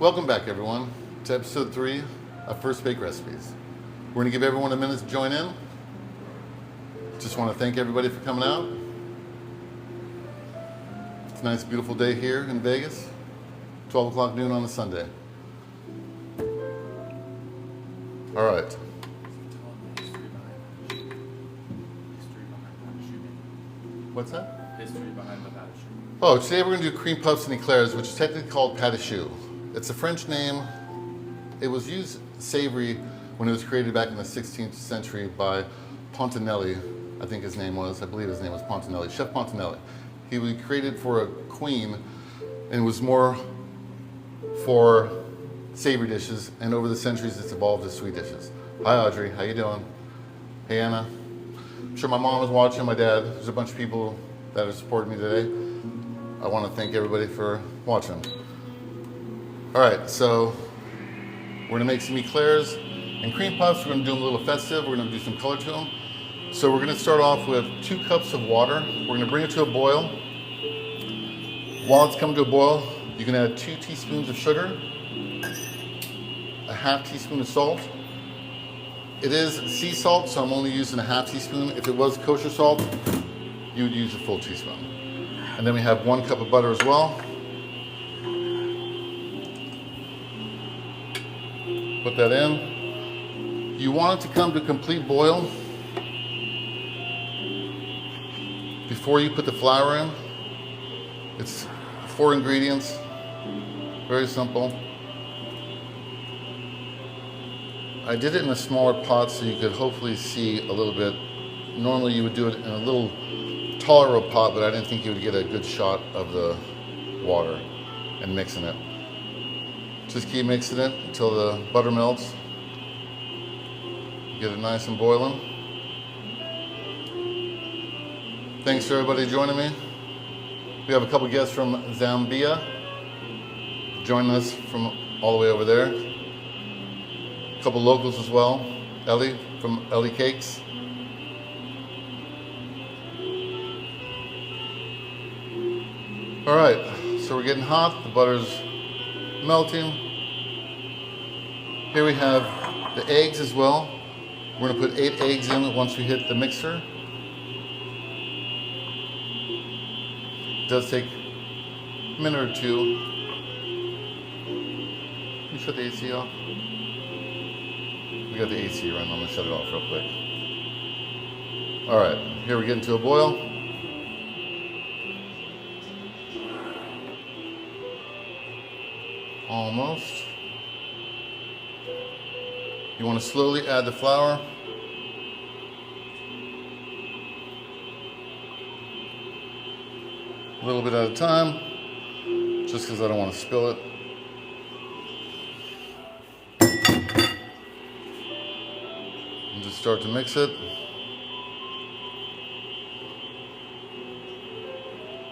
Welcome back, everyone, to episode 3 of First Bake Recipes. We're going to give everyone a minute to join in. Just want to thank everybody for coming out. It's a nice, beautiful day here in Vegas. 12 o'clock noon on a Sunday. All right. What's that? History behind the pâte. Oh, today we're going to do cream puffs and éclairs, which is technically called pâte. It's a French name. It was used savory when it was created back in the 16th century by Pontinelli, I think his name was. I believe his name was Pontinelli, Chef Pontinelli. He was created for a queen and was more for savory dishes, and over the centuries it's evolved to sweet dishes. Hi Audrey, how you doing? Hey Anna. I'm sure my mom is watching, my dad. There's a bunch of people that have supported me today. I want to thank everybody for watching. All right, so we're gonna make some éclairs and cream puffs. We're gonna do them a little festive. We're gonna do some color to them. So we're gonna start off with 2 cups of water. We're gonna bring it to a boil. While it's coming to a boil, you can add 2 teaspoons of sugar, a half teaspoon of salt. It is sea salt, so I'm only using a half teaspoon. If it was kosher salt, you would use a full teaspoon. And then we have 1 cup of butter as well. Put that in. You want it to come to a complete boil before you put the flour in. It's 4 ingredients, very simple. I did it in a smaller pot so you could hopefully see a little bit. Normally you would do it in a little taller pot, but I didn't think you would get a good shot of the water and mixing it. Just keep mixing it until the butter melts. Get it nice and boiling. Thanks to everybody joining me. We have a couple guests from Zambia joining us from all the way over there. A couple locals as well. Ellie from Ellie Cakes. All right, so we're getting hot. The butter's melting. Here we have the eggs as well. We're gonna put 8 eggs in once we hit the mixer. It does take a minute or 2. Can you shut the AC off? We got the AC running. I'm gonna shut it off real quick. All right, here we're getting to a boil. Almost. You want to slowly add the flour. A little bit at a time, just because I don't want to spill it. And just start to mix it.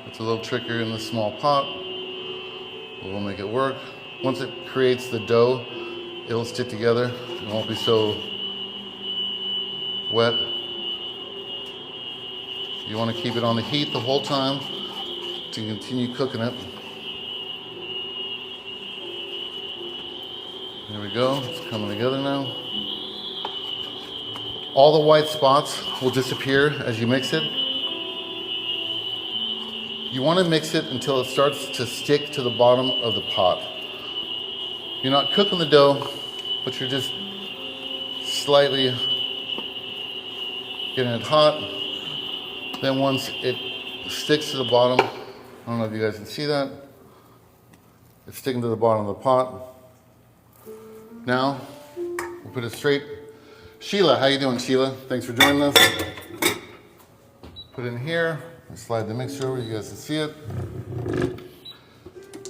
It's a little trickier in this small pot, but we'll make it work. Once it creates the dough, it'll stick together. It won't be so wet. You want to keep it on the heat the whole time to continue cooking it. There we go, it's coming together now. All the white spots will disappear as you mix it. You want to mix it until it starts to stick to the bottom of the pot. You're not cooking the dough, but you're just slightly getting it hot. Then once it sticks to the bottom, I don't know if you guys can see that. It's sticking to the bottom of the pot. Now, we'll put it straight. Sheila, how you doing, Sheila? Thanks for joining us. Put it in here. Slide the mixture over, you guys can see it.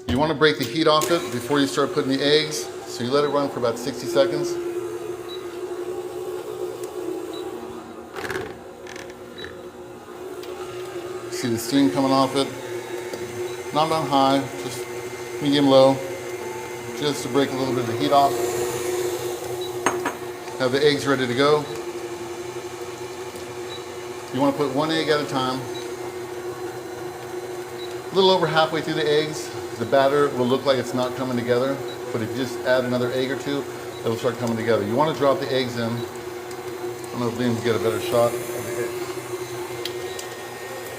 You want to break the heat off it before you start putting the eggs. So you let it run for about 60 seconds. See the steam coming off it. Not on high, just medium low. Just to break a little bit of the heat off. Have the eggs ready to go. You want to put 1 egg at a time. A little over halfway through the eggs, the batter will look like it's not coming together. but if you just add another egg or two, it'll start coming together. You want to drop the eggs in. I don't know if Liam can get a better shot of the eggs.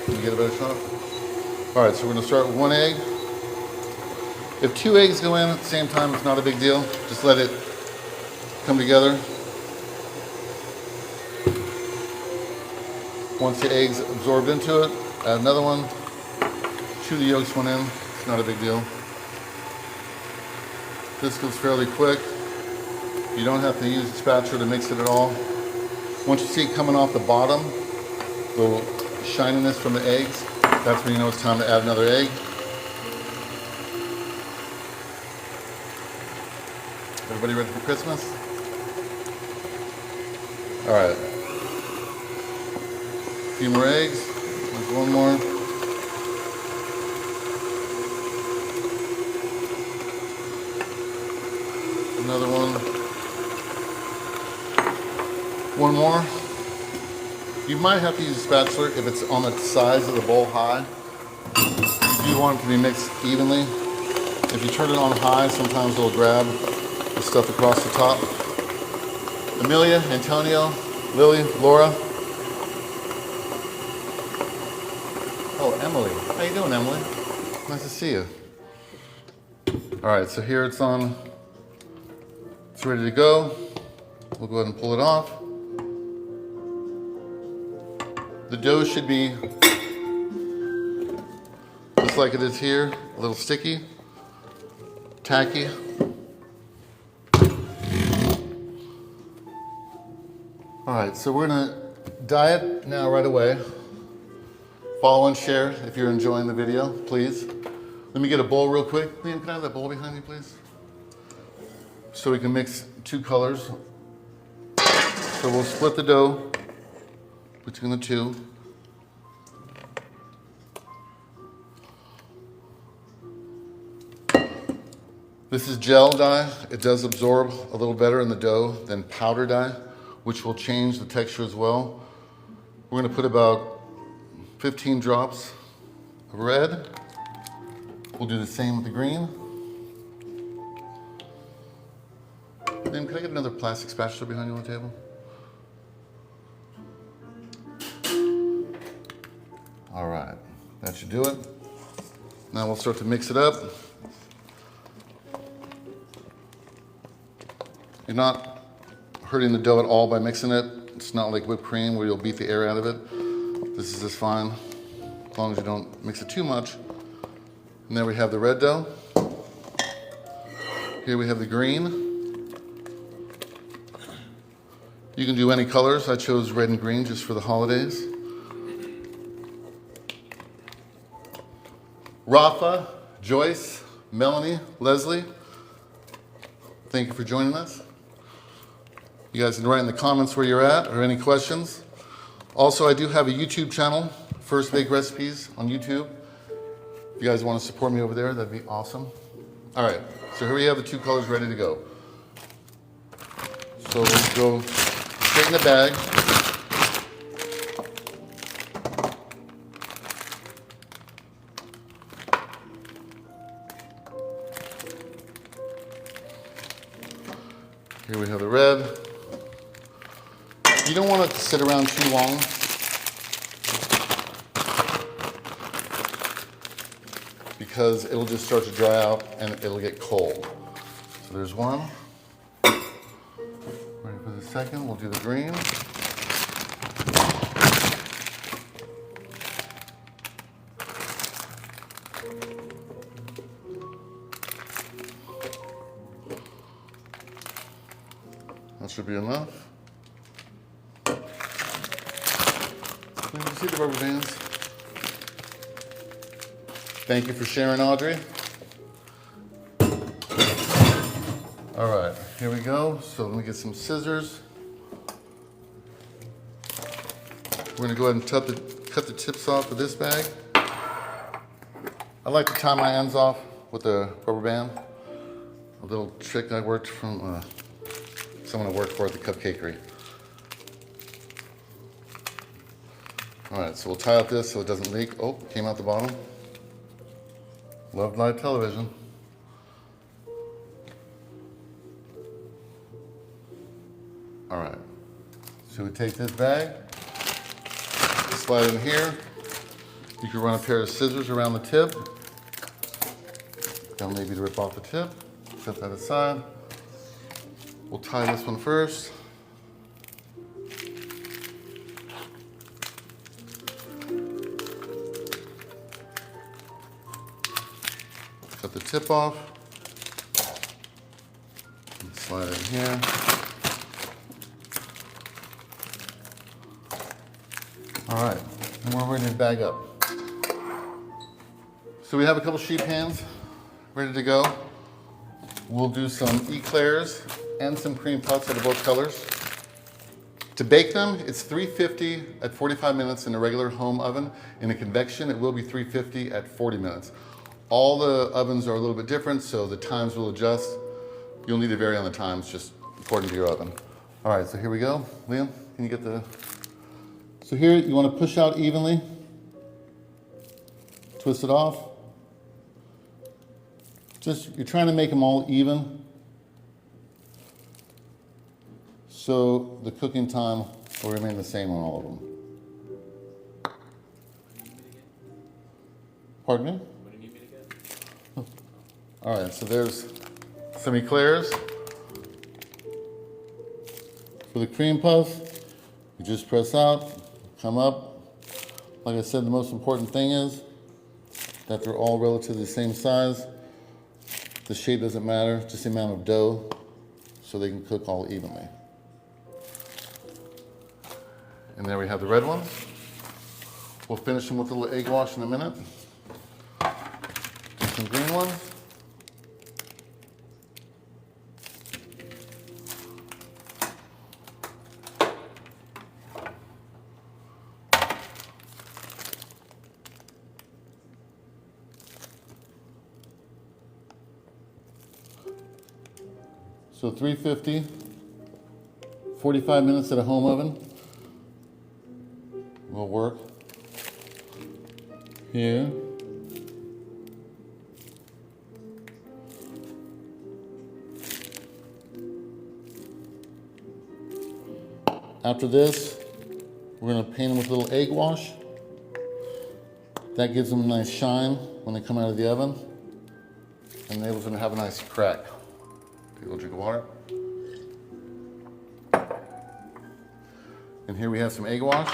Can you get a better shot? All right, so we're gonna start with 1 egg. If 2 eggs go in at the same time, it's not a big deal. Just let it come together. Once the egg's absorbed into it, add another one. Chew the yolks one in, it's not a big deal. This goes fairly quick. You don't have to use a spatula to mix it at all. Once you see it coming off the bottom, the shininess from the eggs, that's when you know it's time to add another egg. Everybody ready for Christmas? All right. A few more eggs. There's one more. Another one. One more. You might have to use a spatula if it's on the size of the bowl high. You do want it to be mixed evenly. If you turn it on high, sometimes it'll grab the stuff across the top. Amelia, Antonio, Lily, Laura. Oh, Emily. How you doing, Emily? Nice to see you. All right, so here it's on. It's ready to go. We'll go ahead and pull it off. The dough should be just like it is here, a little sticky, tacky. All right, so we're gonna dye it now right away. Follow and share if you're enjoying the video, please. Let me get a bowl real quick. Liam, can I have that bowl behind you, please? So we can mix 2 colors. So we'll split the dough between the 2. This is gel dye. It does absorb a little better in the dough than powder dye, which will change the texture as well. We're gonna put about 15 drops of red. We'll do the same with the green. Liam, can I get another plastic spatula behind you on the table? All right, that should do it. Now we'll start to mix it up. You're not hurting the dough at all by mixing it. It's not like whipped cream where you'll beat the air out of it. This is just fine, as long as you don't mix it too much. And there we have the red dough. Here we have the green. You can do any colors. I chose red and green just for the holidays. Rafa, Joyce, Melanie, Leslie, thank you for joining us. You guys can write in the comments where you're at or any questions. Also, I do have a YouTube channel, First Bake Recipes on YouTube. If you guys want to support me over there, that'd be awesome. All right, so here we have the 2 colors ready to go. So we'll go straight in the bag. Here we have the red. You don't want it to sit around too long. Because it'll just start to dry out and it'll get cold. So there's one. Ready for the second, we'll do the green. That should be enough. Can you see the rubber bands? Thank you for sharing, Audrey. All right, here we go. So let me get some scissors. We're gonna go ahead and cut the tips off of this bag. I like to tie my ends off with a rubber band. A little trick I worked from someone I worked for at the cupcakery. All right, so we'll tie up this so it doesn't leak. Oh, came out the bottom. Love live television. So we take this bag, slide it in here. You can run a pair of scissors around the tip. Then maybe to rip off the tip. Set that aside. We'll tie this one first. Cut the tip off. And slide it in here. All right, and we're ready to bag up. So we have a couple sheet pans ready to go. We'll do some éclairs and some cream puffs that are both colors. To bake them, it's 350 at 45 minutes in a regular home oven. In a convection, it will be 350 at 40 minutes. All the ovens are a little bit different, so the times will adjust. You'll need to vary on the times just according to your oven. All right, so here we go. Liam, can you get the... So here, you want to push out evenly. Twist it off. You're trying to make them all even. So the cooking time will remain the same on all of them. Pardon me? What do you need me to get? All right, so there's some éclairs. For the cream puff, you just press out, come up. Like I said, the most important thing is that they're all relatively the same size. The shape doesn't matter, just the amount of dough, so they can cook all evenly. And there we have the red ones. We'll finish them with a little egg wash in a minute. Do some green ones. So 350, 45 minutes at a home oven will work. Here. After this, we're going to paint them with a little egg wash. That gives them a nice shine when they come out of the oven and enables them to have a nice crack. Take a little drink of water. And here we have some egg wash.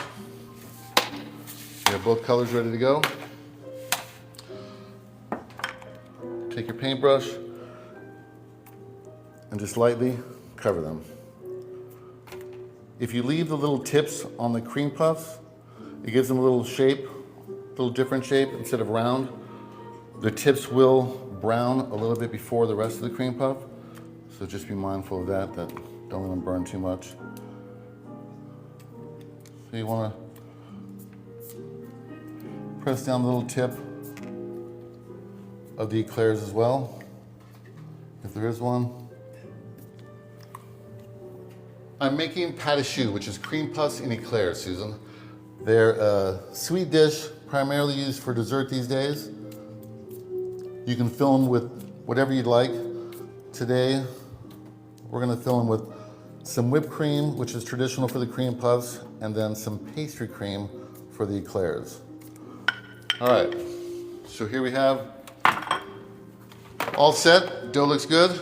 We have both colors ready to go. Take your paintbrush and just lightly cover them. If you leave the little tips on the cream puffs, it gives them a little shape, a little different shape instead of round. The tips will brown a little bit before the rest of the cream puff. So just be mindful of that, don't let them burn too much. So you want to press down the little tip of the éclairs as well, if there is one. I'm making pâte choux, which is cream puffs and éclairs, Susan. They're a sweet dish primarily used for dessert these days. You can fill them with whatever you'd like. Today, we're going to fill them with some whipped cream, which is traditional for the cream puffs, and then some pastry cream for the éclairs. All right, so here we have all set. Dough looks good,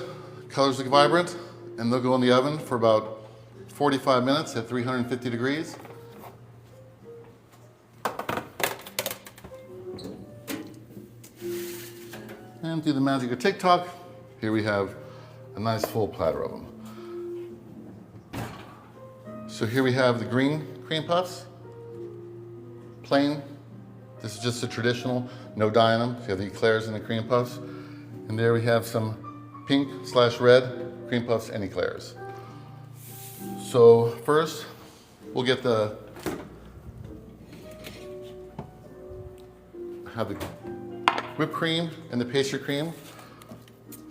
colors look vibrant, and they'll go in the oven for about 45 minutes at 350 degrees. And through the magic of TikTok, here we have a nice full platter of them. So here we have the green cream puffs, plain. This is just a traditional, no dye in them. So you have the éclairs and the cream puffs. And there we have some pink/red cream puffs and éclairs. So first, we'll get the whipped cream and the pastry cream.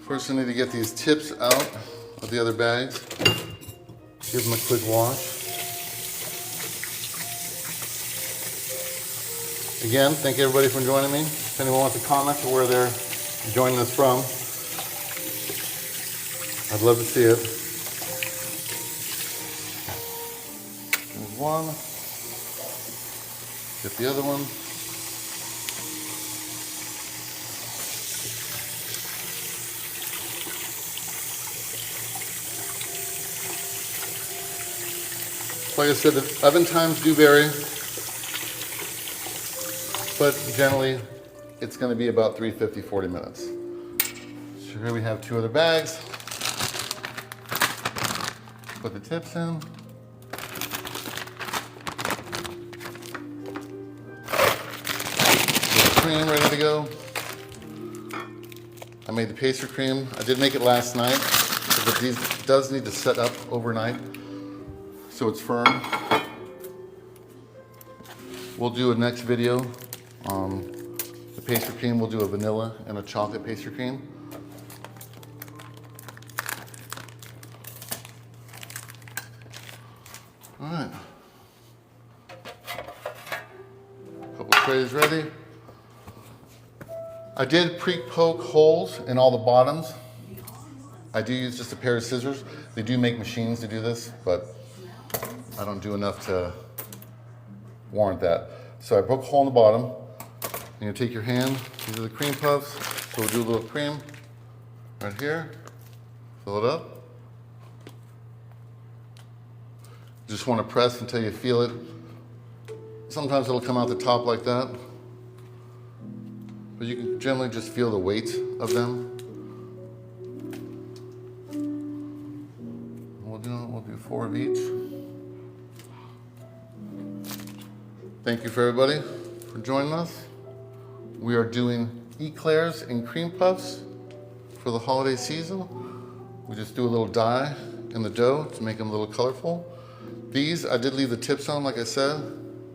First, I need to get these tips out of the other bags. Give them a quick wash. Again, thank everybody for joining me. If anyone wants to comment for where they're joining us from, I'd love to see it. one. Get the other one. Like I said, the oven times do vary, but generally it's going to be about 350, 40 minutes. So here we have 2 other bags. Put the tips in. Get the cream ready to go. I made the pastry cream. I did make it last night, but it does need to set up overnight so it's firm. We'll do a next video on the pastry cream. We'll do a vanilla and a chocolate pastry cream. All right. Couple trays ready. I did pre-poke holes in all the bottoms. I do use just a pair of scissors. They do make machines to do this, but I don't do enough to warrant that. So I broke a hole in the bottom. And you take your hand, these are the cream puffs. So we'll do a little cream right here. Fill it up. Just want to press until you feel it. Sometimes it'll come out the top like that. But you can generally just feel the weight of them. We'll do 4 of each. Thank you for everybody for joining us. We are doing éclairs and cream puffs for the holiday season. We just do a little dye in the dough to make them a little colorful. These, I did leave the tips on, like I said.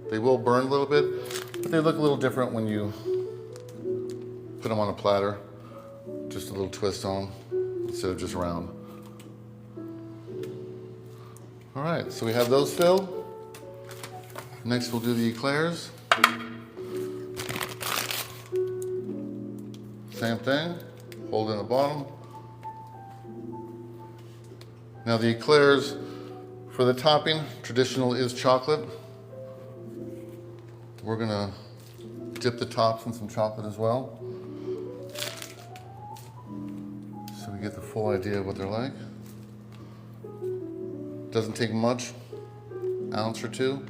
They will burn a little bit, but they look a little different when you put them on a platter. Just a little twist on them instead of just round. All right, so we have those filled. Next, we'll do the éclairs. Same thing, hold in the bottom. Now the éclairs, for the topping, traditional is chocolate. We're gonna dip the tops in some chocolate as well, so we get the full idea of what they're like. Doesn't take much, ounce or 2.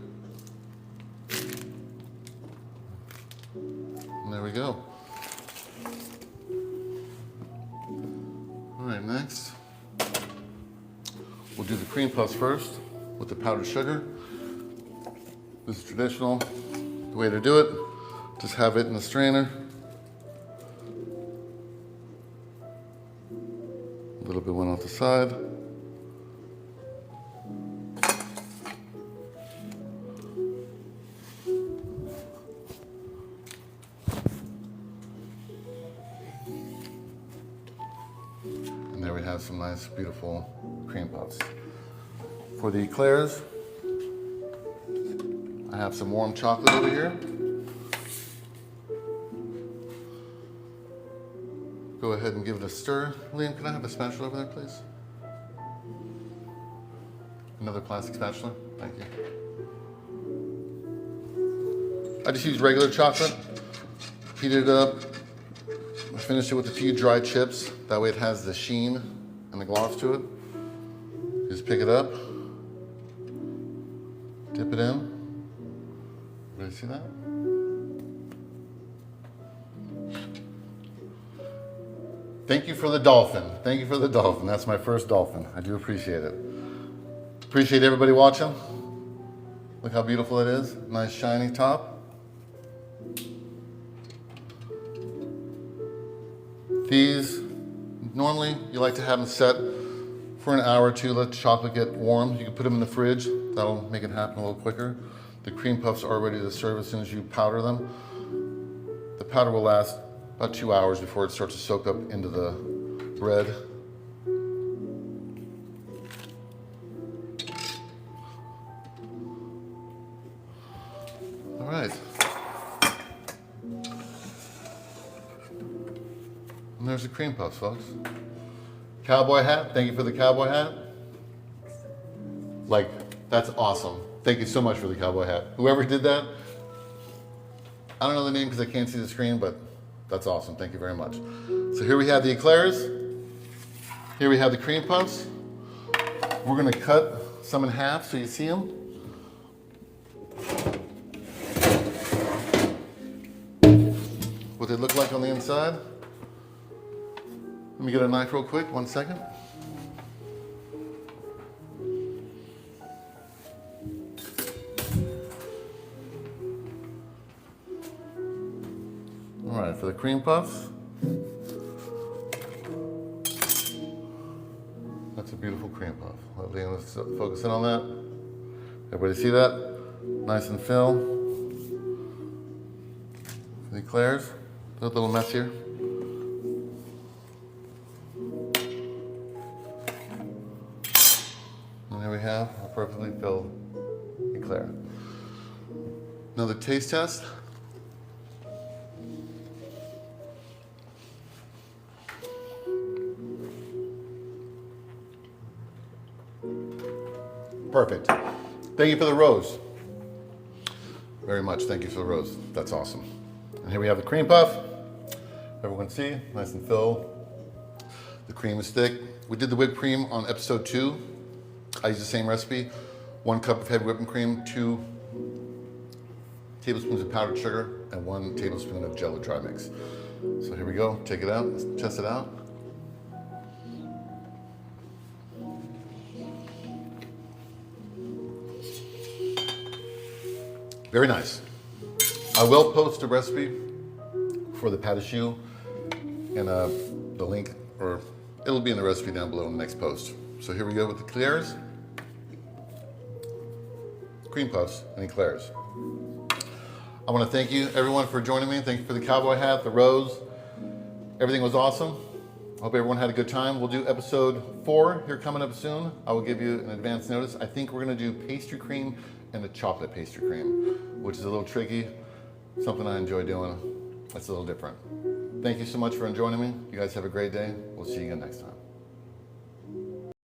And there we go. All right, next, we'll do the cream puffs first with the powdered sugar. This is traditional, the way to do it. Just have it in the strainer. A little bit went off the side. And there we have some nice, beautiful cream puffs. For the éclairs, I have some warm chocolate over here. Go ahead and give it a stir. Liam, can I have a spatula over there, please? Another plastic spatula, thank you. I just use regular chocolate, heat it up, finish it with a few dry chips. That way it has the sheen and the gloss to it. Just pick it up, dip it in. Everybody see that? Thank you for the dolphin. Thank you for the dolphin. That's my first dolphin. I do appreciate it. Appreciate everybody watching. Look how beautiful it is. Nice shiny top. These, normally you like to have them set for an hour or 2, let the chocolate get warm. You can put them in the fridge. That'll make it happen a little quicker. The cream puffs are ready to serve as soon as you powder them. The powder will last about 2 hours before it starts to soak up into the bread. All right. And there's the cream puffs, folks. Cowboy hat, thank you for the cowboy hat. Like, that's awesome. Thank you so much for the cowboy hat. Whoever did that, I don't know the name because I can't see the screen, but that's awesome. Thank you very much. So here we have the eclairs. Here we have the cream puffs. We're gonna cut some in half so you see them. What they look like on the inside. Let me get a knife real quick, 1 second. All right, for the cream puffs, that's a beautiful cream puff. Let Leon focus in on that. Everybody see that? Nice and fill. The eclairs, a little messier. And there we have a perfectly filled eclair. Another taste test. Perfect. Thank you for the rose. Very much. Thank you for the rose. That's awesome. And here we have the cream puff. Everyone see, nice and filled. The cream is thick. We did the whipped cream on episode 2. I used the same recipe. 1 cup of heavy whipping cream, 2 tablespoons of powdered sugar, and 1 tablespoon of Jello dry mix. So here we go. Take it out. Let's test it out. Very nice. I will post a recipe for the pâte choux and the link, or it'll be in the recipe down below in the next post. So here we go with the eclairs, cream puffs, and eclairs. I want to thank you, everyone, for joining me. Thank you for the cowboy hat, the rose. Everything was awesome. I hope everyone had a good time. We'll do episode 4 here coming up soon. I will give you an advance notice. I think we're going to do pastry cream and a chocolate pastry cream, which is a little tricky. Something I enjoy doing. It's a little different. Thank you so much for joining me. You guys have a great day. We'll see you again next time.